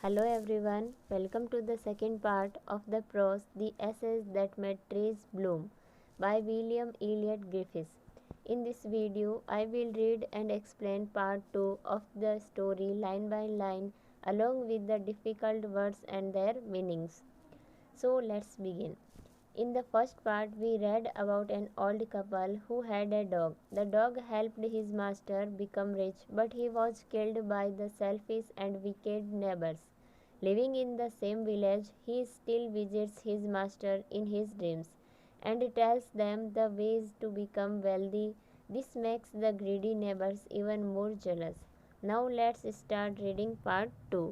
Hello everyone, welcome to the second part of the prose The Essays That Made Trees Bloom by William Elliot Griffiths. In this video, I will read and explain part 2 of the story line by line along with the difficult words and their meanings. So let's begin. In the first part, we read about an old couple who had a dog. The dog helped his master become rich, but he was killed by the selfish and wicked neighbors. Living in the same village, he still visits his master in his dreams and tells them the ways to become wealthy. This makes the greedy neighbors even more jealous. Now let's start reading part 2.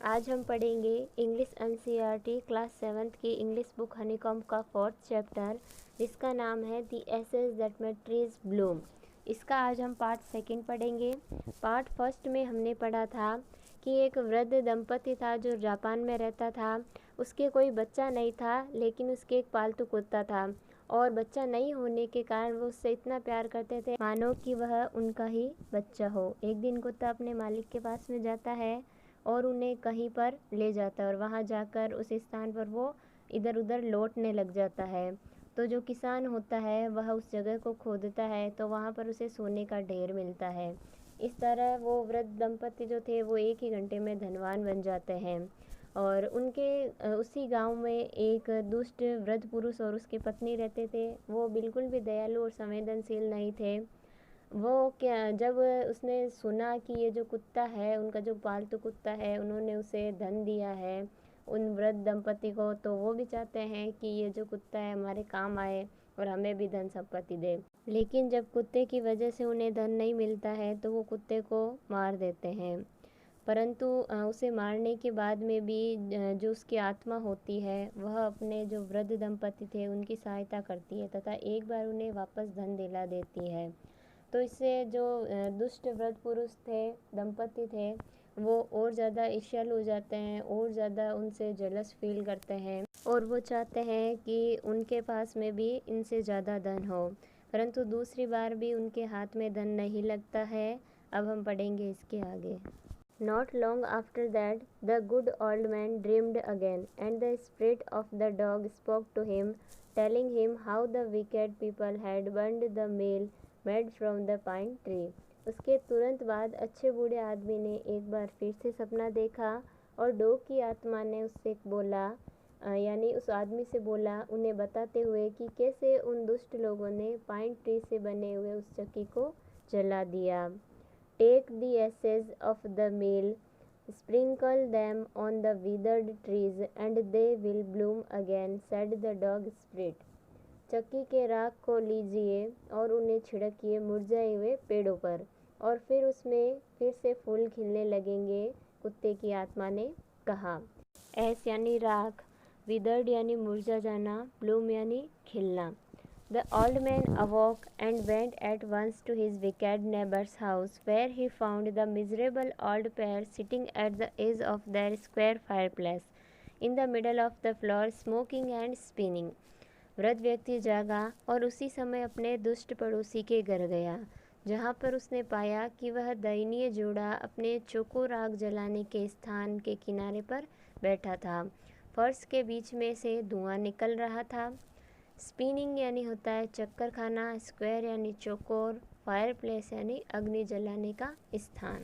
आज हम पढ़ेंगे English NCERT class 7th की English book honeycomb का 4th chapter जिसका नाम है the ashes that made trees bloom. इसका आज हम पार्ट 2 पढ़ेंगे। पार्ट 1 में हमने पढ़ा था कि एक वृद्ध दंपति था जो जापान में रहता था। उसके कोई बच्चा नहीं था, लेकिन उसके एक पालतू कुत्ता था और बच्चा नहीं होने के कारण वो उससे इतना प्यार करते थे मानो कि वह उनका ही बच्चा हो। एक दिन कुत्ता अपने मालिक के पास में जाता है और उन्हें कहीं पर ले जाता है और वहाँ जाकर उस स्थान पर वो इधर उधर लौटने लग जाता है। तो जो किसान होता है वह उस जगह को खोदता है तो वहाँ पर उसे सोने का ढेर मिलता है। इस तरह वो वृद्ध दंपति जो थे वो एक ही घंटे में धनवान बन जाते हैं। और उनके उसी गांव में एक दुष्ट वृद्ध पुरुष और उसकी पत्नी रहते थे। वो बिल्कुल भी दयालु और संवेदनशील नहीं थे। वो क्या जब उसने सुना कि ये जो कुत्ता है, उनका जो पालतू कुत्ता है, उन्होंने उसे धन दिया है उन वृद्ध दंपति को, तो वो भी चाहते हैं कि ये जो कुत्ता है हमारे काम आए और हमें भी धन संपत्ति दे। लेकिन जब कुत्ते की वजह से उन्हें धन नहीं मिलता है तो वो कुत्ते को मार देते हैं। परंतु उसे मारने के बाद में भी जो उसकी आत्मा होती है वह अपने जो वृद्ध दंपति थे उनकी सहायता करती है तथा एक बार उन्हें वापस धन दिला देती है। तो इससे जो दुष्ट वृद्ध पुरुष थे, दंपति थे, वो और ज़्यादा ईर्ष्यालु हो जाते हैं और ज़्यादा उनसे जेलस फील करते हैं और वो चाहते हैं कि उनके पास में भी इनसे ज़्यादा धन हो। परंतु दूसरी बार भी उनके हाथ में धन नहीं लगता है। अब हम पढ़ेंगे इसके आगे। Not long after that, the good old man dreamed again, and the spirit of the dog spoke to him, telling him how the wicked people had burned the meal made from the pine tree. उसके तुरंत बाद अच्छे बूढ़े आदमी ने एक बार फिर से सपना देखा और डॉग की आत्मा ने उससे बोला, यानी उस आदमी से बोला, उन्हें बताते हुए कि कैसे उन दुष्ट लोगों ने पाइन ट्री से बने हुए उस चक्की को जला दिया। Take the ashes of the meal, sprinkle them on the withered trees, and they will bloom again, said the dog spirit. चक्की के राख को लीजिए और उन्हें छिड़किए मुरझाए हुए पेड़ों पर और फिर उसमें फिर से फूल खिलने लगेंगे, कुत्ते की आत्मा ने कहा। ऐस यानी राख, विदर्ड यानी मुरझा जाना, ब्लूम यानी खिलना। The old man awoke and went at once to his wicked neighbor's house, where he found the miserable old pair sitting at the edge of their square fireplace, in the middle of the floor, smoking and spinning. वृद्ध व्यक्ति जागा और उसी समय अपने दुष्ट पड़ोसी के घर गया, जहाँ पर उसने पाया कि वह दयनीय जोड़ा अपने चौकोर आग जलाने के स्थान के किनारे पर बैठा था। फर्श के बीच में से धुआं निकल रहा था। स्पिनिंग यानी होता है चक्कर खाना, स्क्वायर यानी चौकोर, फायर प्लेस यानी अग्नि जलाने का स्थान।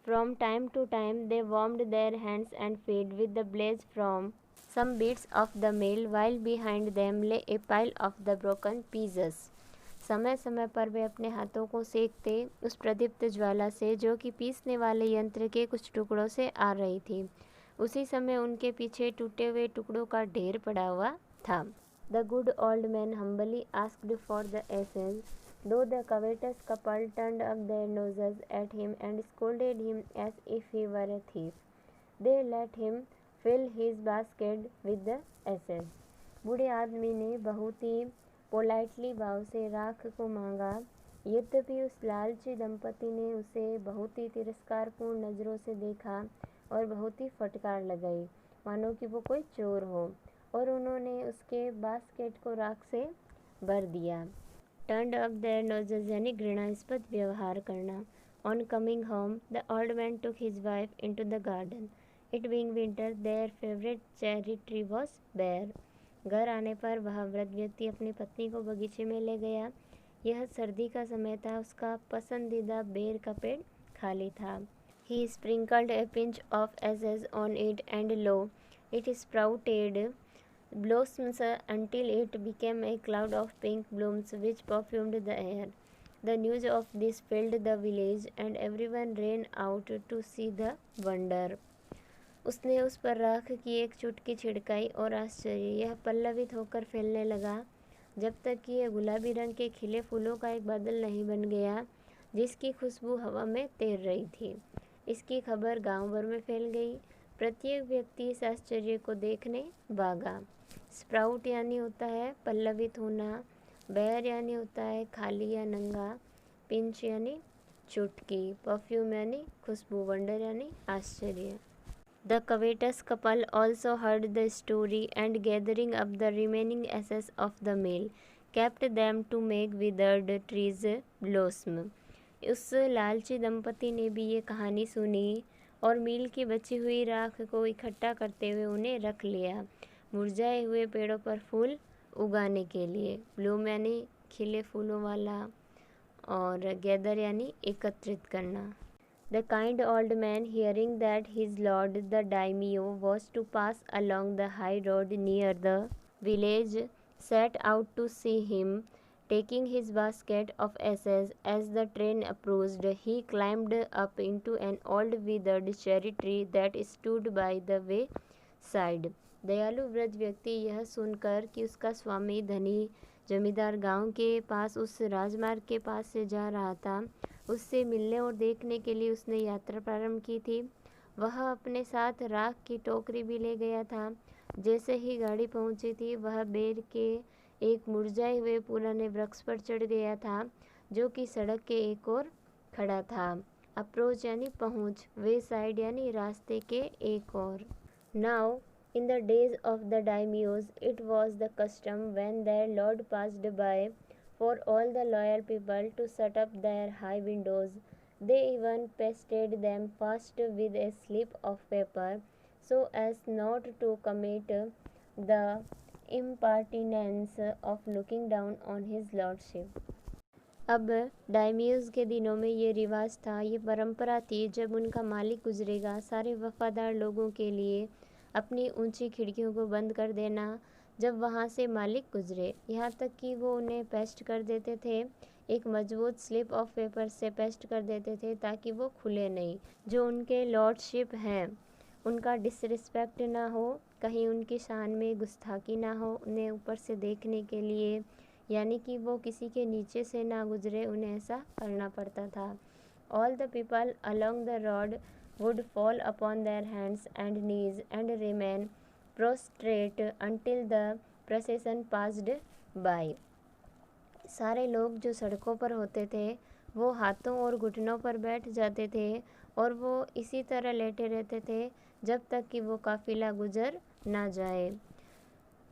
From time to time they warmed their hands and feet with the blaze from some bits of the meal, while behind them lay a pile of the broken pieces. समय समय पर वे अपने हाथों को सेकते उस प्रदीप्त ज्वाला से जो कि पीसने वाले यंत्र के कुछ टुकड़ों से आ रही थी। उसी समय उनके पीछे टूटे हुए टुकड़ों का ढेर पड़ा हुआ था। The good old man humbly asked for the ashes, though the covetous couple turned up their noses at him and scolded him as if he were a thief. They let him fill his basket with the ashes. बूढ़े आदमी ने बहुत ही politely भाव से राख को मांगा, यद्यपि उस लालची दंपति ने उसे बहुत ही तिरस्कारपूर्ण नज़रों से देखा और बहुत ही फटकार लगाई, मानो कि वो कोई चोर हो, और उन्होंने उसके बास्केट को राख से भर दिया। टर्न्ड अप देयर नोजेस यानी घृणास्पद व्यवहार करना। On coming home the old man took his wife into the garden. It being winter, their favorite cherry tree was bare. घर आने पर वह वृद्ध व्यक्ति अपनी पत्नी को बगीचे में ले गया। यह सर्दी का समय था। उसका पसंदीदा बेर का पेड़ खाली था। He sprinkled a pinch of ashes on it, and lo, it sprouted blossoms until it became a cloud of pink blooms which perfumed the air. The news of this filled the village, and everyone ran out to see the wonder. उसने उस पर राख की एक चुटकी छिड़काई और आश्चर्य यह पल्लवित होकर फैलने लगा जब तक कि यह गुलाबी रंग के खिले फूलों का एक बादल नहीं बन गया जिसकी खुशबू हवा में तैर रही थी। इसकी खबर गांव भर में फैल गई। प्रत्येक व्यक्ति इस आश्चर्य को देखने भागा। स्प्राउट यानी होता है पल्लवित होना, बेयर यानी होता है खाली या नंगा, पिंच यानी चुटकी, परफ्यूम यानी खुशबू, वंडर यानी आश्चर्य। The covetous couple also heard the story and gathering up the remaining ashes of the meal, kept them to make withered trees blossom. उस लालची दंपति ने भी ये कहानी सुनी और मील की बची हुई राख को इकट्ठा करते हुए उन्हें रख लिया, मुरझाए हुए पेड़ों पर फूल उगाने के लिए। ब्लूम यानी खिले फूलों वाला और गैदर यानी एकत्रित करना। The kind old man, hearing that his lord the daimyo was to pass along the high road near the village, set out to see him. Taking his basket of ashes as the train approached, he climbed up into an old withered cherry tree that stood by the wayside. दयालु वृद्ध व्यक्ति यह सुनकर कि उसका स्वामी धनी जमींदार गांव के पास उस राजमार्ग के पास से जा रहा था, उससे मिलने और देखने के लिए उसने यात्रा प्रारंभ की थी। वह अपने साथ राख की टोकरी भी ले गया था। जैसे ही गाड़ी पहुंची थी वह बेर के एक मुरझाए हुए पुराने वृक्ष पर चढ़ गया था जो कि सड़क के एक ओर खड़ा था। अप्रोच यानी पहुंच, वे साइड यानी रास्ते के एक ओर। Now in the days of the daimyos, it was the custom when their lord passed by for all the loyal people to shut up their high windows. They even pasted them fast with a slip of paper so as not to commit the impertinence of looking down on his lordship. अब डायमियोज के दिनों में ये रिवाज था, ये परंपरा थी, जब उनका मालिक गुजरेगा सारे वफादार लोगों के लिए अपनी ऊंची खिड़कियों को बंद कर देना जब वहाँ से मालिक गुजरे, यहाँ तक कि वो उन्हें पेस्ट कर देते थे। एक मजबूत स्लिप ऑफ पेपर से पेस्ट कर देते थे ताकि वो खुले नहीं। जो उनके लॉर्डशिप हैं उनका डिसरिस्पेक्ट ना हो, कहीं उनकी शान में गुस्ताखी ना हो, उन्हें ऊपर से देखने के लिए यानी कि वो किसी के नीचे से ना गुजरे, उन्हें ऐसा करना पड़ता था। All the people along the road would fall upon their hands and knees and remain prostrate until the procession passed by. सारे लोग जो सड़कों पर होते थे वो हाथों और घुटनों पर बैठ जाते थे और वो इसी तरह लेटे रहते थे जब तक कि वो काफिला गुजर ना जाए।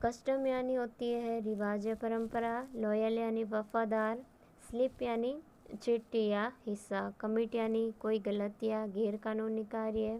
कस्टम यानी होती है रिवाज या परंपरा, लॉयल यानी वफादार, स्लिप यानी चिट्ठी या हिस्सा, कमिट यानी कोई गलत या गैर कानूनी कार्य,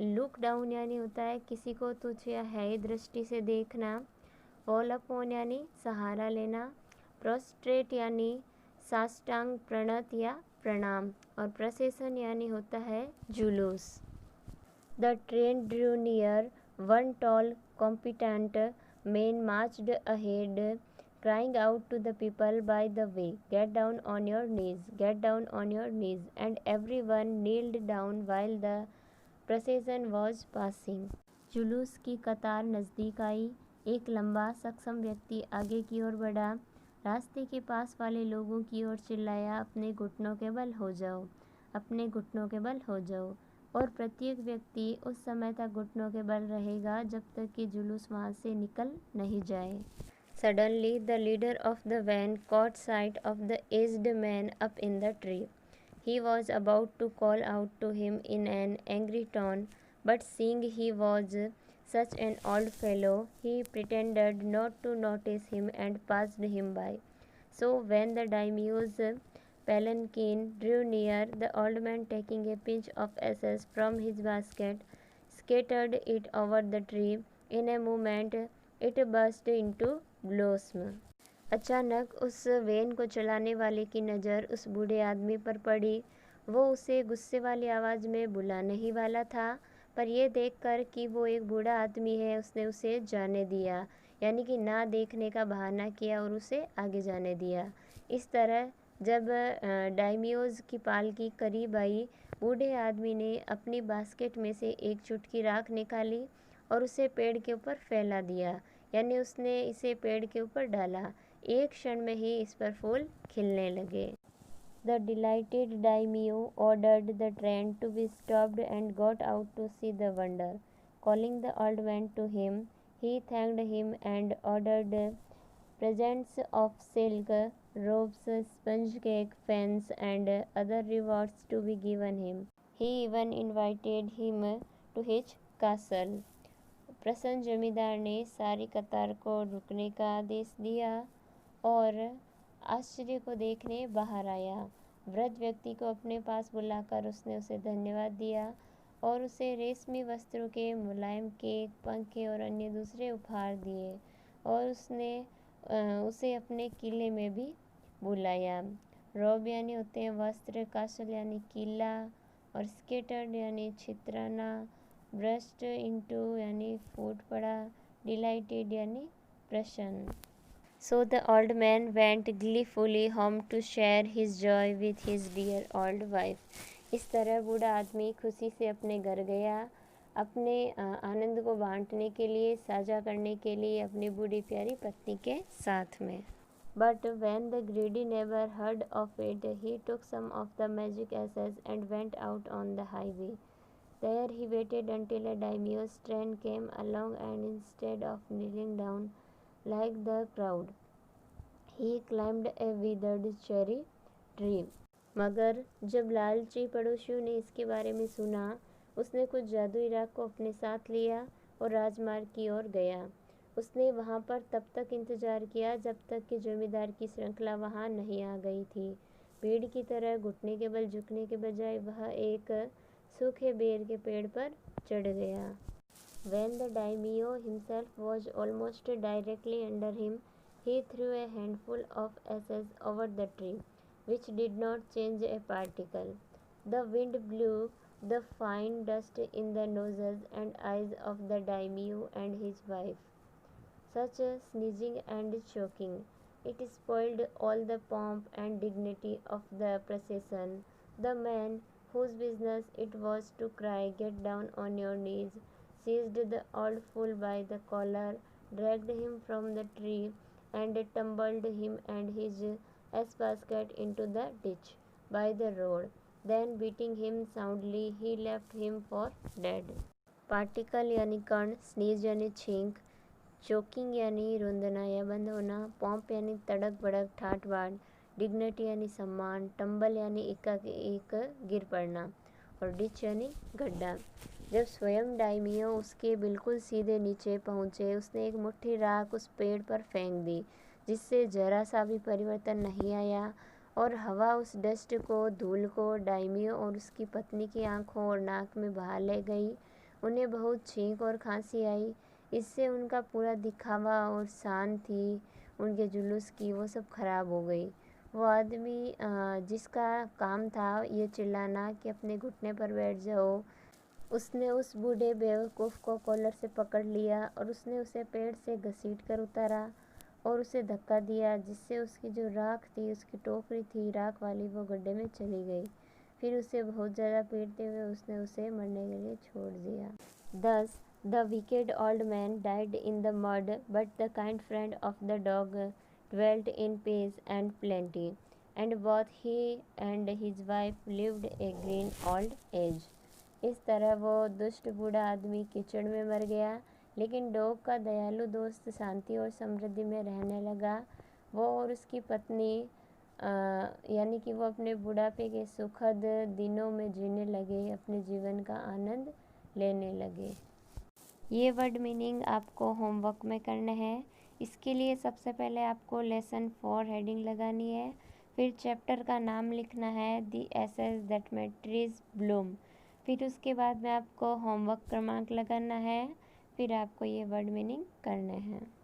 लुक डाउन यानी होता है किसी को तुच्छ या हेय दृष्टि से देखना, फॉल अपॉन यानी सहारा लेना, प्रोस्ट्रेट यानी साष्टांग प्रणत या प्रणाम, और प्रोसेशन यानी होता है जुलूस। The train drew near, one tall competent man marched ahead crying out to the people by the way, get down on your knees, get down on your knees, and everyone kneeled down while the procession was passing. जुलूस की कतार नज़दीक आई। एक लंबा सक्षम व्यक्ति आगे की ओर बढ़ा, रास्ते के पास वाले लोगों की ओर चिल्लाया, अपने घुटनों के बल हो जाओ, अपने घुटनों के बल हो जाओ। और प्रत्येक व्यक्ति उस समय तक घुटनों के बल रहेगा जब तक कि जुलूस वहाँ से निकल नहीं जाए। Suddenly, the leader of the van caught sight of the aged man up in the tree. He was about to call out to him in an angry tone, but seeing he was such an old fellow, he pretended not to notice him and passed him by. So when the daimyo's palanquin drew near, the old man, taking a pinch of ashes from his basket, scattered it over the tree. In a moment, it burst into blossom. अचानक उस when को चलाने वाले की नज़र उस बूढ़े आदमी पर पड़ी। वो उसे गुस्से वाली आवाज़ में बुलाने ही वाला था, पर यह देखकर कि वो एक बूढ़ा आदमी है, उसने उसे जाने दिया, यानी कि ना देखने का बहाना किया और उसे आगे जाने दिया। इस तरह जब डायमियोज़ की पालकी करीब आई, बूढ़े आदमी ने अपनी बास्केट में से एक चुटकी राख निकाली और उसे पेड़ के ऊपर फैला दिया, यानी उसने इसे पेड़ के ऊपर डाला। एक क्षण में ही इस पर फूल खिलने लगे। The delighted daimyo ordered the train to be stopped and got out to see the wonder. Calling the old man to him, he thanked him and ordered presents of silk, robes, sponge cake, fans, and other rewards to be given him. He even invited him to his castle. प्रसन्न जमींदार ने सारी कतार को रुकने का आदेश दिया और आश्चर्य को देखने बाहर आया। वृद्ध व्यक्ति को अपने पास बुलाकर उसने उसे धन्यवाद दिया और उसे रेशमी वस्त्रों के मुलायम केक, पंखे और अन्य दूसरे उपहार दिए और उसने उसे अपने किले में भी बुलाया। रोब यानी होते हैं वस्त्र, कासल यानी किला और स्केटर्ड यानी छितराना, ब्रस्ट इनटू यानी फूट पड़ा, डिलाइटेड यानी प्रसन्न। So the old man went gleefully home to share his joy with his dear old wife. इस तरह बूढ़ा आदमी खुशी से अपने घर गया, अपने आनंद को बांटने के लिए, साझा करने के लिए अपनी बूढ़ी प्यारी पत्नी के साथ में। But when the greedy neighbor heard of it, he took some of the magic ashes and went out on the highway. There he waited until a daimyo's train came along, and instead of kneeling down like the crowd, he climbed a withered cherry tree. मगर जब लालची पड़ोसियों ने इसके बारे में सुना, उसने कुछ जादुई राख को अपने साथ लिया और राजमार्ग की ओर गया। उसने वहाँ पर तब तक इंतजार किया जब तक कि जमींदार की श्रृंखला वहाँ नहीं आ गई थी। भीड़ की तरह घुटने के बल झुकने के बजाय वह एक सूखे बेर के पेड़ पर चढ़ गया। When the daimyo himself was almost directly under him, he threw a handful of ashes over the tree, which did not change a particle. The wind blew the fine dust in the noses and eyes of the daimyo and his wife. Such sneezing and choking. It spoiled all the pomp and dignity of the procession. The man, whose business it was to cry, "Get down on your knees," seized the old fool by the collar, dragged him from the tree, and tumbled him and his ass basket into the ditch by the road. Then, beating him soundly, he left him for dead. Particle यानी कण, sneeze यानी छींक, choking यानी रुंधना या बंद होना, pomp यानी तड़क भड़क ठाट बाट, डिग्निटी यानी सम्मान, टंबल यानी एक गिर पड़ना और डिच यानी गड्ढा। जब स्वयं डायमियो उसके बिल्कुल सीधे नीचे पहुँचे, उसने एक मुट्ठी राख उस पेड़ पर फेंक दी, जिससे जरा सा भी परिवर्तन नहीं आया और हवा उस डस्ट को, धूल को डायमियो और उसकी पत्नी की आंखों और नाक में बहा ले गई। उन्हें बहुत छींक और खांसी आई। इससे उनका पूरा दिखावा और शान थी उनके जुलूस की, वो सब खराब हो गई। वो आदमी जिसका काम था ये चिल्लाना कि अपने घुटने पर बैठ जाओ, उसने उस बूढ़े बेवकूफ़ को कॉलर से पकड़ लिया और उसने उसे पेड़ से घसीट कर उतारा और उसे धक्का दिया, जिससे उसकी जो राख थी, उसकी टोकरी थी राख वाली, वो गड्ढे में चली गई। फिर उसे बहुत ज़्यादा पीटते हुए उसने उसे मरने के लिए छोड़ दिया। Thus, the wicked old man died in the mud, but the kind friend of the dog dwelt in peace and plenty, and both he and his wife lived a green old age. इस तरह वो दुष्ट बूढ़ा आदमी कीचड़ में मर गया, लेकिन डॉग का दयालु दोस्त शांति और समृद्धि में रहने लगा। वो और उसकी पत्नी यानी कि वो अपने बुढ़ापे के सुखद दिनों में जीने लगे, अपने जीवन का आनंद लेने लगे। ये वर्ड मीनिंग आपको होमवर्क में करना है। इसके लिए सबसे पहले आपको लेसन 4 हेडिंग लगानी है, फिर चैप्टर का नाम लिखना है, the ashes that made trees bloom. फिर उसके बाद में आपको होमवर्क क्रमांक लगाना है, फिर आपको ये वर्ड मीनिंग करने हैं।